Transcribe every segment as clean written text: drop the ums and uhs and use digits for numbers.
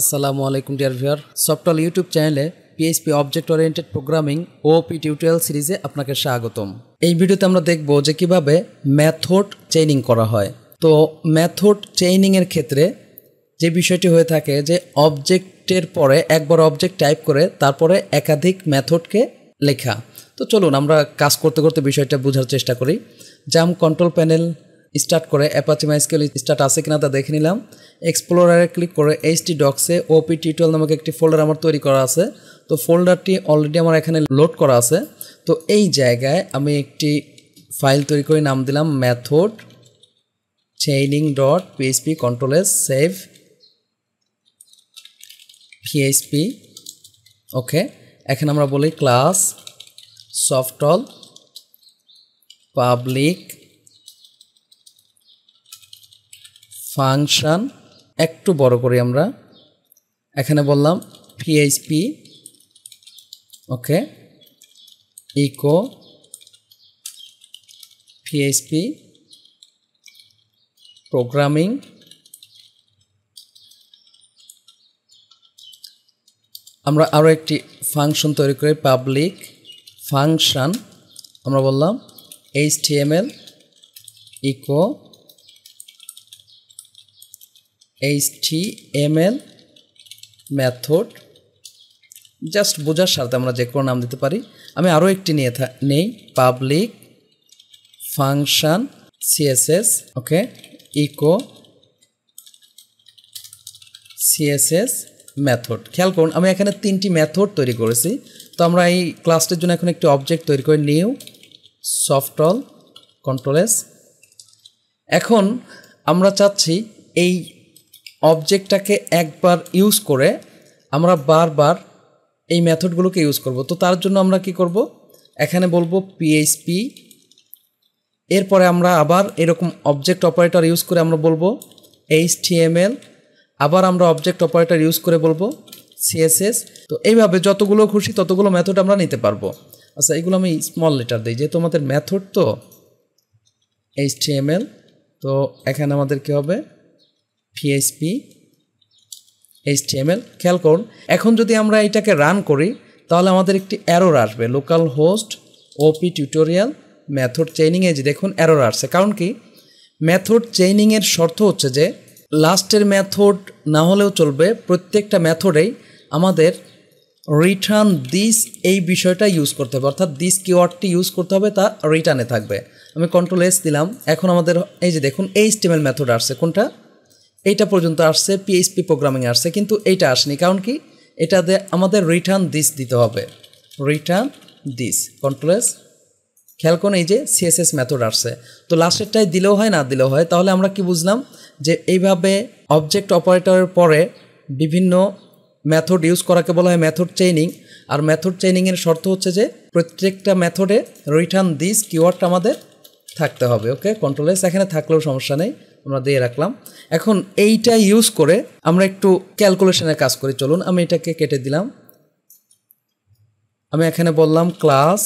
আসসালামু আলাইকুম dear viewer, software YouTube চ্যানেলে পিএইচপি অবজেক্ট ওরিয়েন্টেড প্রোগ্রামিং ওপি টিউটোরিয়াল সিরিজে আপনাকে স্বাগতম। এই ভিডিওতে আমরা দেখব যে কিভাবে মেথড চেইনিং করা হয়। তো মেথড চেইনিংয়ের ক্ষেত্রে যে বিষয়টি হয়ে থাকে যে অবজেক্টের পরে একবার অবজেক্ট টাইপ করে তারপরে একাধিক মেথডকে লেখা। তো চলুন আমরা কাজ করতে করতে বিষয়টা বোঝার চেষ্টা করি। জাম্প কন্ট্রোল প্যানেল স্টার্ট করে অ্যাপাচি মাইস্কেল স্টার্ট আছে কিনা তা দেখে নিলাম। এক্সপ্লোরারে ক্লিক করে htdocs-এ ওপি টিউটোরিয়াল নামক একটি ফোল্ডার আমার তৈরি করা আছে। তো ফোল্ডারটি অলরেডি আমার এখানে লোড করা আছে। তো এই জায়গায় আমি একটি ফাইল তৈরি করে নাম দিলাম method chaining dot PHP control S save PHP. Okay, এখানে আমরা বলি ক্লাস সফটওয়্যার পাবলিক ফাংশন, একটু বড় করি আমরা, এখানে বললাম PHP okay echo PHP programming. আমরা আরও একটি ফাংশন তৈরি করি পাবলিক ফাংশন, আমরা বললাম HTML echo HTML method. Just বোঝার স্বার্থে আমরা যে কোনো নাম দিতে পারি। আমি আরও একটি নেই পাবলিক ফাংশন CSS ওকে ইকো CSS মেথড। খেয়াল করুন আমি এখানে তিনটি মেথড তৈরি করেছি। তো আমরা এই ক্লাসটির জন্য এখন একটি অবজেক্ট তৈরি করি নিউ সফটওয়্যার কন্ট্রোল এস। এখন আমরা চাচ্ছি এই অবজেক্টটাকে একবার ইউজ করে আমরা বারবার এই মেথডগুলোকে ইউজ করব। তো তার জন্য আমরা কি করব, এখানে বলবো পিএইচপি, এরপরে আমরা আবার এরকম অবজেক্ট অপারেটর ইউজ করে আমরা বলবো HTML, আবার আমরা অবজেক্ট অপারেটর ইউজ করে বলবো CSS। তো এইভাবে যতগুলো খুশি ততগুলো মেথড আমরা নিতে পারবো। আচ্ছা, এগুলো আমি স্মল লেটার দিই যেহেতু আমাদের মেথড তো HTML। তো এখানে আমাদের কি হবে পিএইচপি HTML। খেয়াল করুন এখন যদি আমরা এটাকে রান করি তাহলে আমাদের একটি এরর আসবে লোকাল হোস্ট ওপি টিউটোরিয়াল মেথড চেইনিংয়ে। যে দেখুন এরর আসছে, কারণ কি মেথড চেইনিংয়ের শর্ত হচ্ছে যে লাস্টের মেথড না হলেও চলবে, প্রত্যেকটা মেথডেই আমাদের রিটার্ন দিস এই বিষয়টা ইউজ করতে হবে, অর্থাৎ দিস কিওয়ার্ডটি ইউজ করতে হবে, তা রিটার্নে থাকবে। আমি কন্ট্রোল এস দিলাম, এখন আমাদের এই যে দেখুন HTML মেথড আসছে, কোনটা এইটা পর্যন্ত আসছে, পিএইচপি প্রোগ্রামিং আসছে, কিন্তু এইটা আসেনি, কারণ কি এটাতে আমাদের রিটার্ন দিস দিতে হবে, রিটার্ন দিস কন্ট্রোল এস। খেয়াল করুন এই যে CSS মেথড আসছে। তো লাস্টেরটাই দিলেও হয় না দিলেও হয়। তাহলে আমরা কি বুঝলাম যে এইভাবে অবজেক্ট অপারেটরের পরে বিভিন্ন মেথড ইউজ করাকে বলা হয় মেথড চেইনিং। আর মেথড চেইনিংয়ের শর্ত হচ্ছে যে প্রত্যেকটা মেথডে রিটার্ন দিস কিওয়ার্ডটা আমাদের থাকতে হবে। ওকে, কন্ট্রোল এস এখানে থাকলেও সমস্যা নেই, আমরা দিয়ে রাখলাম। এখন এইটা ইউজ করে আমরা একটু ক্যালকুলেশনের কাজ করি। চলুন আমি এটাকে কেটে দিলাম। আমি এখানে বললাম class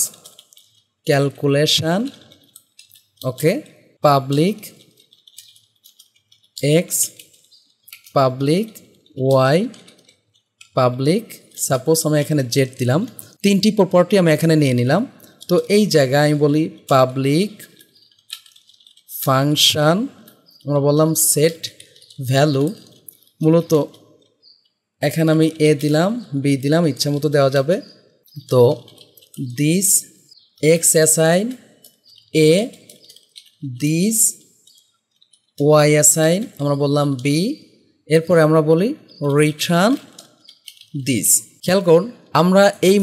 calculation okay public X public Y public, suppose আমি এখানে জেড দিলাম। তিনটি প্রপার্টি আমি এখানে নিয়ে নিলাম। তো এই জায়গায় আমি বলি পাবলিক ফাংশন, আমরা বললাম সেট ভ্যালু, মূলত এখানে আমি এ দিলাম বি দিলাম, ইচ্ছা মতো দেওয়া যাবে। তো this x assign A, this Y assign আমরা বললাম বি, এরপরে আমরা বলি রিটার্ন দিস। খেয়াল করুন আমরা এই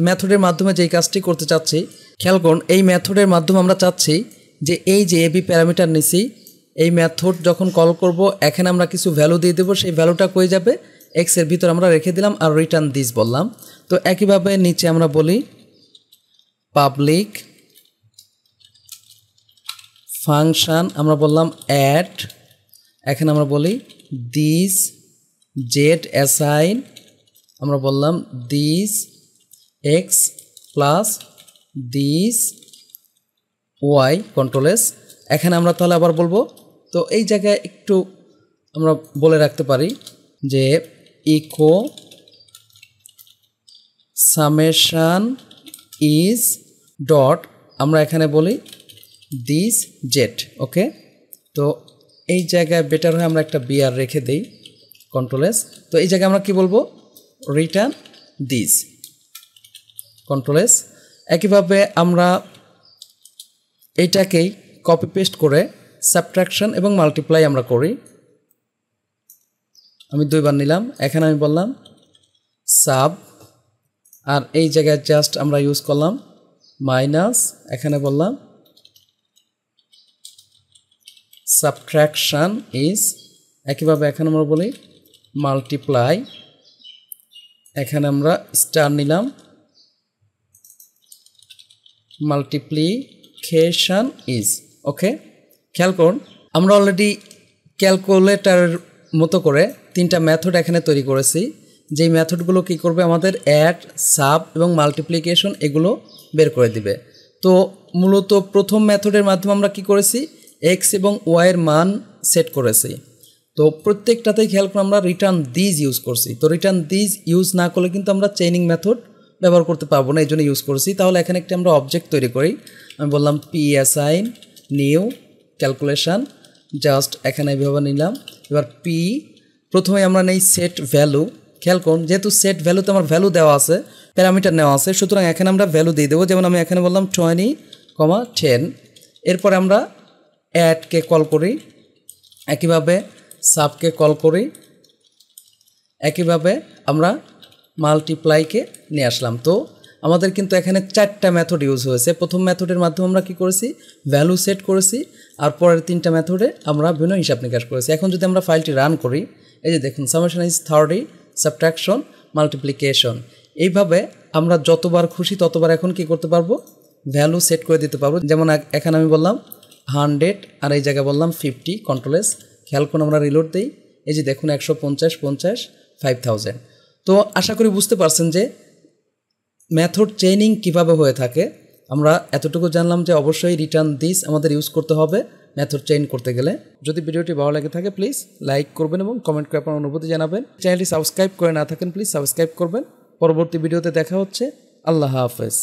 মেথডের মাধ্যমে যেই কাজটি করতে চাচ্ছি, খেয়াল করুন এই মেথডের মাধ্যমে আমরা চাচ্ছি যে এই যে এবি প্যারামিটার নিছি, এই মেথড যখন কল করব এখানে আমরা কিছু ভ্যালু দিয়ে দেবো, সেই ভ্যালুটা কই যাবে এক্সের ভিতর আমরা রেখে দিলাম আর রিটার্ন দিস বললাম। তো একইভাবে নিচে আমরা বলি পাবলিক ফাংশন, আমরা বললাম অ্যাড, এখানে আমরা বলি দিস জেড অ্যাসাইন, আমরা বললাম this x plus this Y control S. এখানে আমরা তাহলে আবার বলবো, তো এই জায়গায় একটু আমরা বলে রাখতে পারি যে ইকো সামেশন ইজ ডট আমরা এখানে বলি দিস জেট। ওকে, তো এই জায়গায় বেটার হয় আমরা একটা বিআর রেখে দেই, কন্ট্রোল এস। তো এই জায়গায় আমরা কি বলবো, রিটার্ন দিস, কন্ট্রোল এস। একইভাবে আমরা এইটাকেই কপি পেস্ট করে সাবট্রাকশন এবং মাল্টিপ্লাই আমরা করি। আমি 2 বার নিলাম, এখানে আমি বললাম সাব, আর এই জায়গায় জাস্ট আমরা ইউজ করলাম মাইনাস, এখানে বললাম সাবট্রাকশন ইজ। একইভাবে এখানে আমরা বলি মাল্টিপ্লাই, এখানে আমরা স্টার নিলাম, মাল্টিপ্লিকেশন ইজ। ওকে, খেয়াল করুন আমরা অলরেডি ক্যালকুলেটরের মতো করে 3টা মেথড এখানে তৈরি করেছি, যেই মেথডগুলো কি করবে আমাদের অ্যাড, সাব এবং মাল্টিপ্লিকেশন এগুলো বের করে দিবে। তো মূলত প্রথম মেথডের মাধ্যমে আমরা কি করেছি, এক্স এবং ওয়াইয়ের মান সেট করেছি। তো প্রত্যেকটাতেই খেয়াল করে আমরা রিটার্ন দিস ইউজ করছি। তো রিটার্ন দিস ইউজ না করলে কিন্তু আমরা চেইনিং মেথড ব্যবহার করতে পারবো না, এই জন্য ইউজ করেছি। তাহলে এখানে একটা আমরা অবজেক্ট তৈরি করি, আমি বললাম P assign new calculation, just এখানে এইভাবে নিলাম। এবার পি প্রথমে আমরা নেই সেট ভ্যালু। খেয়াল করুন যেহেতু সেট ভ্যালুতে আমার ভ্যালু দেওয়া আছে, প্যারামিটার নেওয়া আছে, সুতরাং এখানে আমরা ভ্যালু দিয়ে দেবো। যেমন আমি এখানে বললাম 20,10। এরপরে আমরা অ্যাডকে কল করি, একইভাবে সাবকে কল করি, একইভাবে আমরা মাল্টিপ্লাইকে নিয়ে আসলাম। তো আমাদের কিন্তু এখানে 4টা মেথড ইউজ হয়েছে। প্রথম মেথডের মাধ্যমে আমরা কি করেছি, ভ্যালু সেট করেছি, আর পরের 3টা মেথডে আমরা বিভিন্ন হিসাব নিকাশ করেছি। এখন যদি আমরা ফাইলটি রান করি, এই যে দেখুন সামেশন ইজ 30, সাবট্রাকশন, মাল্টিপ্লিকেশন, এইভাবে আমরা যতবার খুশি ততবার এখন কি করতে পারবো, ভ্যালু সেট করে দিতে পারবো। যেমন এখানে আমি বললাম 100 আর এই জায়গায় বললাম 50, কন্ট্রোল এস। খেয়াল করুন আমরা রিলোড দিই, এই যে দেখুন 150, 50, 5000। তো আশা করি বুঝতে পারছেন যে মেথড চেইনিং কিভাবে হয়ে থাকে। আমরা এতটুকু জানলাম যে অবশ্যই রিটার্ন দিস আমাদের ইউজ করতে হবে মেথড চেইন করতে গেলে। যদি ভিডিওটি ভালো লাগে থাকে প্লিজ লাইক করবেন এবং কমেন্ট করে আপনার অনুভূতি জানাবেন। চ্যানেলটি সাবস্ক্রাইব করে না থাকেন প্লিজ সাবস্ক্রাইব করবেন। পরবর্তী ভিডিওতে দেখা হচ্ছে। আল্লাহ হাফেজ।